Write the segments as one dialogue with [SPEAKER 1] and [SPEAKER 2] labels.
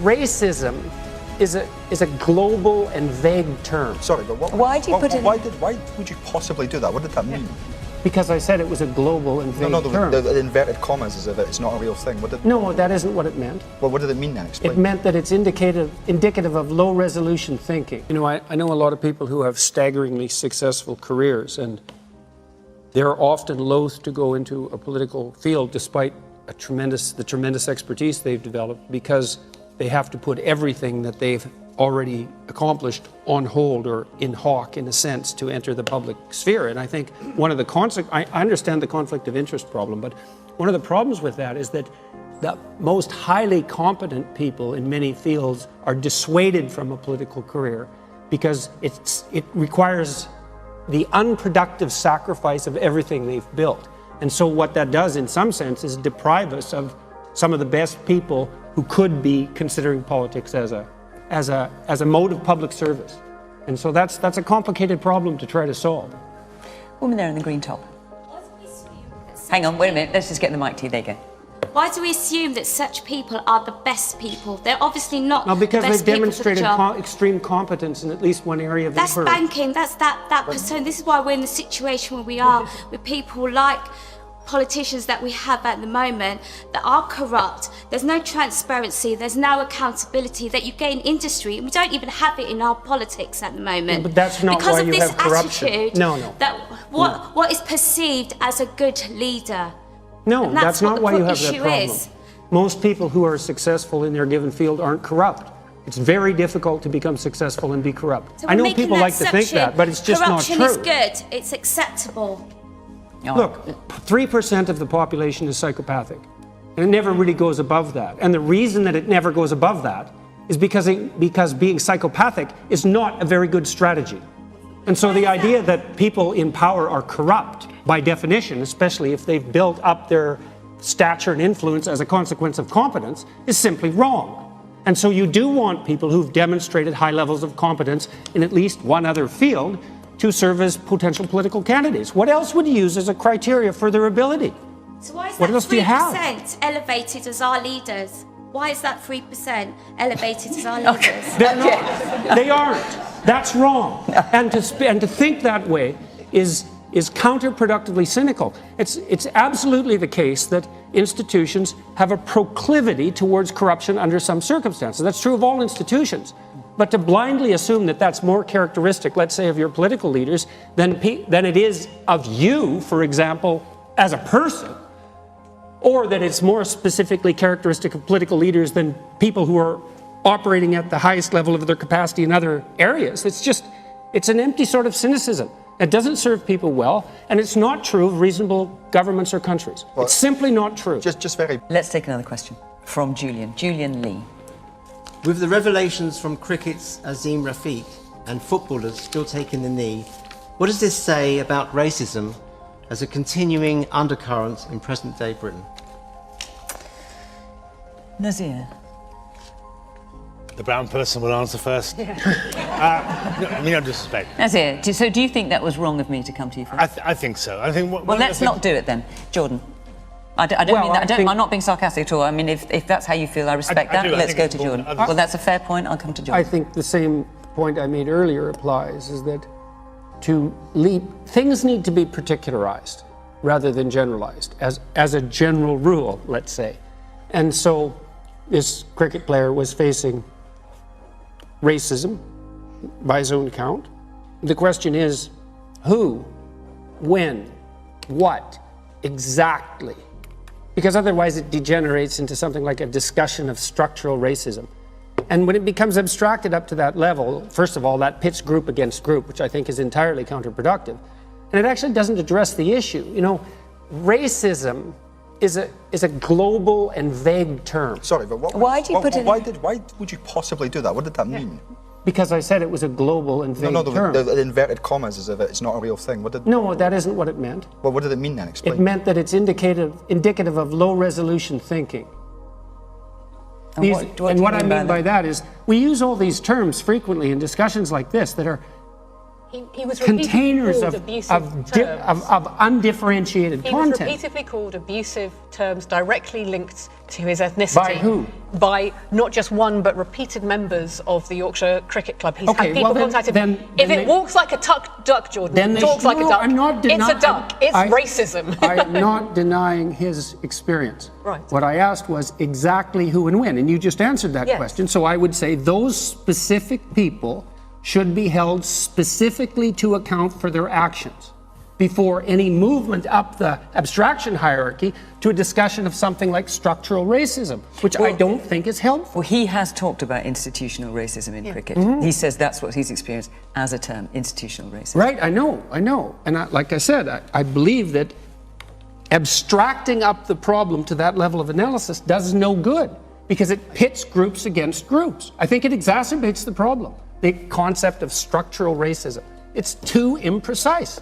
[SPEAKER 1] Racism is a global and vague term.
[SPEAKER 2] Sorry, but
[SPEAKER 3] why do you put it?
[SPEAKER 2] Why would you possibly do that? What did that mean?
[SPEAKER 1] Because I said it was a global and vague term.
[SPEAKER 2] The inverted commas is that it's not a real thing.
[SPEAKER 1] No, that isn't what it meant.
[SPEAKER 2] Well, what did it mean then? Explain.
[SPEAKER 1] It meant that it's indicative of low-resolution thinking. You know, I know a lot of people who have staggeringly successful careers, and they're often loath to go into a political field despite the tremendous expertise they've developed, because they have to put everything that they've already accomplished on hold or in hawk, in a sense, to enter the public sphere. And I think one of the I understand the conflict of interest problem, but one of the problems with that is that the most highly competent people in many fields are dissuaded from a political career because it requires the unproductive sacrifice of everything they've built. And so what that does, in some sense, is deprive us of some of the best people who could be considering politics as a mode of public service. And so that's a complicated problem to try to solve.
[SPEAKER 3] Woman there in the green top. Hang on, wait a minute, let's just get the mic to you, there you go.
[SPEAKER 4] Why do we assume that such people are the best people? They're obviously not the best people for the job.
[SPEAKER 1] Because they've demonstrated extreme competence in at least one area of
[SPEAKER 4] That's
[SPEAKER 1] inquiry.
[SPEAKER 4] banking, that's that person. This is why we're in the situation where we are with people like politicians that we have at the moment that are corrupt. There's no transparency, there's no accountability that you get in industry, and we don't even have it in our politics at the moment.
[SPEAKER 1] Yeah, but that's not
[SPEAKER 4] because
[SPEAKER 1] why
[SPEAKER 4] of
[SPEAKER 1] you
[SPEAKER 4] this
[SPEAKER 1] have corruption.
[SPEAKER 4] Attitude
[SPEAKER 1] No.
[SPEAKER 4] That what is perceived as a good leader.
[SPEAKER 1] No, that's not why you have that problem.
[SPEAKER 4] Is.
[SPEAKER 1] Most people who are successful in their given field aren't corrupt. It's very difficult to become successful and be corrupt.
[SPEAKER 4] So
[SPEAKER 1] I know people like to think that, but it's just not true.
[SPEAKER 4] Corruption is good, it's acceptable.
[SPEAKER 1] Look, 3% of the population is psychopathic, and it never really goes above that. And the reason that it never goes above that is because being psychopathic is not a very good strategy. And so the idea that people in power are corrupt, by definition, especially if they've built up their stature and influence as a consequence of competence, is simply wrong. And so you do want people who've demonstrated high levels of competence in at least one other field to serve as potential political candidates. What else would you use as a criteria for their ability?
[SPEAKER 4] So why is
[SPEAKER 1] what
[SPEAKER 4] that
[SPEAKER 1] else do you have?
[SPEAKER 4] 3% elevated as our leaders? Why is that 3% elevated as our leaders?
[SPEAKER 1] They're not. They aren't. That's wrong. And to think that way is counterproductively cynical. It's absolutely the case that institutions have a proclivity towards corruption under some circumstances. That's true of all institutions. But to blindly assume that that's more characteristic, let's say, of your political leaders than it is of you, for example, as a person, or that it's more specifically characteristic of political leaders than people who are operating at the highest level of their capacity in other areas. It's an empty sort of cynicism. It doesn't serve people well, and it's not true of reasonable governments or countries. Well, it's simply not true.
[SPEAKER 3] Let's take another question from Julian. Julian Lee.
[SPEAKER 5] With the revelations from cricket's Azim Rafiq and footballers still taking the knee, what does this say about racism as a continuing undercurrent in present-day Britain?
[SPEAKER 3] Nazir.
[SPEAKER 6] The brown person will answer first.
[SPEAKER 3] Yeah.
[SPEAKER 6] I mean, no disrespect.
[SPEAKER 3] Nazir, so do you think that was wrong of me to come to you first?
[SPEAKER 6] I think so. I think.
[SPEAKER 3] Well, let's not do it then, Jordan. I don't mean that. I'm not being sarcastic at all. I mean, if that's how you feel, I respect that. Let's go to Jordan. Well, that's a fair point. I'll come to Jordan.
[SPEAKER 1] I think the same point I made earlier applies, is that things need to be particularized rather than generalized, as a general rule, let's say. And so this cricket player was facing racism by his own account. The question is, who, when, what, exactly? Because otherwise it degenerates into something like a discussion of structural racism. And when it becomes abstracted up to that level, first of all, that pits group against group, which I think is entirely counterproductive. And it actually doesn't address the issue. You know, racism is a global and vague term.
[SPEAKER 2] Sorry, but why would you possibly do that? What did that mean?
[SPEAKER 1] Because I said it was a global and vague term.
[SPEAKER 2] The inverted commas is that it's not a real thing.
[SPEAKER 1] No, that isn't what it meant.
[SPEAKER 2] Well, what did it mean then? Explain.
[SPEAKER 1] It meant that it's indicative of low-resolution thinking. What I mean by that is, we use all these terms frequently in discussions like this that are
[SPEAKER 7] he was repeatedly
[SPEAKER 1] containers
[SPEAKER 7] called
[SPEAKER 1] of
[SPEAKER 7] abusive terms.
[SPEAKER 1] undifferentiated
[SPEAKER 7] He
[SPEAKER 1] content.
[SPEAKER 7] was repeatedly called abusive terms directly linked to his ethnicity.
[SPEAKER 1] By who?
[SPEAKER 7] By not just one, but repeated members of the Yorkshire Cricket Club. He's
[SPEAKER 1] Okay,
[SPEAKER 7] had people
[SPEAKER 1] well,
[SPEAKER 7] contact him. If it walks like a duck, Jordan,
[SPEAKER 1] Then they
[SPEAKER 7] talks like a duck,
[SPEAKER 1] I'm not
[SPEAKER 7] it's a duck. It's racism.
[SPEAKER 1] I'm not denying his experience.
[SPEAKER 7] Right.
[SPEAKER 1] What I asked was exactly who and when, and you just answered that
[SPEAKER 7] Yes.
[SPEAKER 1] question. So I would say those specific people should be held specifically to account for their actions before any movement up the abstraction hierarchy to a discussion of something like structural racism, which I don't think is helpful.
[SPEAKER 3] Well, he has talked about institutional racism in cricket. He says that's what he's experienced as a term, institutional racism.
[SPEAKER 1] Right, I know. And like I said, I believe that abstracting up the problem to that level of analysis does no good because it pits groups against groups. I think it exacerbates the problem, the concept of structural racism. It's too imprecise.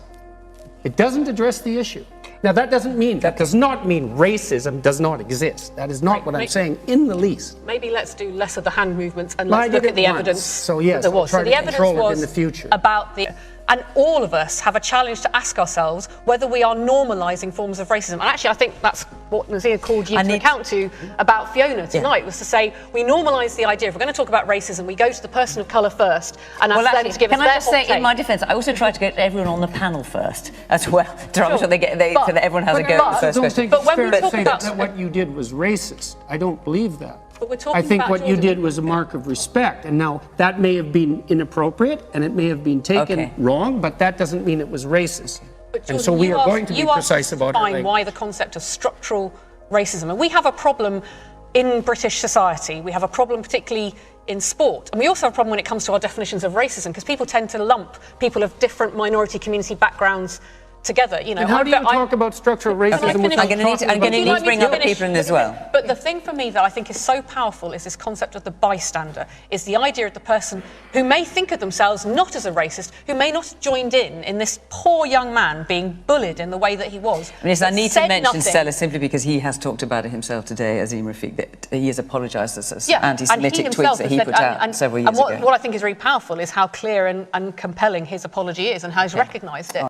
[SPEAKER 1] It doesn't address the issue. Now, that does not mean racism does not exist. That is not what I'm saying in the least.
[SPEAKER 7] Maybe let's do less of the hand movements and
[SPEAKER 1] Well,
[SPEAKER 7] let's look at the evidence.
[SPEAKER 1] So yes,
[SPEAKER 7] there was.
[SPEAKER 1] I'll try
[SPEAKER 7] So the
[SPEAKER 1] to
[SPEAKER 7] evidence
[SPEAKER 1] control it
[SPEAKER 7] was
[SPEAKER 1] in the future.
[SPEAKER 7] about the. And all of us have a challenge to ask ourselves whether we are normalising forms of racism. And actually, I think that's what Nazir called you to account to about Fiona tonight, was to say we normalise the idea. If we're going to talk about racism, we go to the person of colour first and ask them to give us their
[SPEAKER 3] can I just say,
[SPEAKER 7] hot
[SPEAKER 3] in my
[SPEAKER 7] take.
[SPEAKER 3] defence, I also tried to get everyone on the panel first as well, to make sure so that everyone has a go at the first
[SPEAKER 1] I don't
[SPEAKER 3] question.
[SPEAKER 1] think
[SPEAKER 7] But
[SPEAKER 1] it's
[SPEAKER 7] when
[SPEAKER 1] fair
[SPEAKER 7] we
[SPEAKER 1] to
[SPEAKER 7] talk
[SPEAKER 1] say
[SPEAKER 7] about-
[SPEAKER 1] that what you did was racist. I don't believe that.
[SPEAKER 7] But we're talking
[SPEAKER 1] I think
[SPEAKER 7] about
[SPEAKER 1] what you
[SPEAKER 7] Jordan.
[SPEAKER 1] did was a mark of respect. And now that may have been inappropriate and it may have been taken wrong, but that doesn't mean it was racist.
[SPEAKER 7] But
[SPEAKER 1] And
[SPEAKER 7] Jordan,
[SPEAKER 1] so we
[SPEAKER 7] you
[SPEAKER 1] are
[SPEAKER 7] asked-
[SPEAKER 1] going to be
[SPEAKER 7] you asked
[SPEAKER 1] precise
[SPEAKER 7] us to
[SPEAKER 1] about
[SPEAKER 7] define
[SPEAKER 1] it.
[SPEAKER 7] why the concept of structural racism. And we have a problem in British society. We have a problem particularly in sport. And we also have a problem when it comes to our definitions of racism, because people tend to lump people of different minority community backgrounds together. You know,
[SPEAKER 1] And how do you talk about structural racism without
[SPEAKER 3] I'm going to need to bring other people in as well.
[SPEAKER 7] But the thing for me that I think is so powerful is this concept of the bystander, is the idea of the person who may think of themselves not as a racist, who may not have joined in this poor young man being bullied in the way that he was.
[SPEAKER 3] I need to
[SPEAKER 7] said
[SPEAKER 3] mention
[SPEAKER 7] nothing.
[SPEAKER 3] Stella simply because he has talked about it himself today, Azim Rafiq, that he has apologised for some
[SPEAKER 7] Yeah,
[SPEAKER 3] anti-Semitic
[SPEAKER 7] and
[SPEAKER 3] tweets that he
[SPEAKER 7] has
[SPEAKER 3] put
[SPEAKER 7] said-
[SPEAKER 3] out several years
[SPEAKER 7] and
[SPEAKER 3] ago.
[SPEAKER 7] what I think is really powerful is how clear and compelling his apology is and how he's recognised it.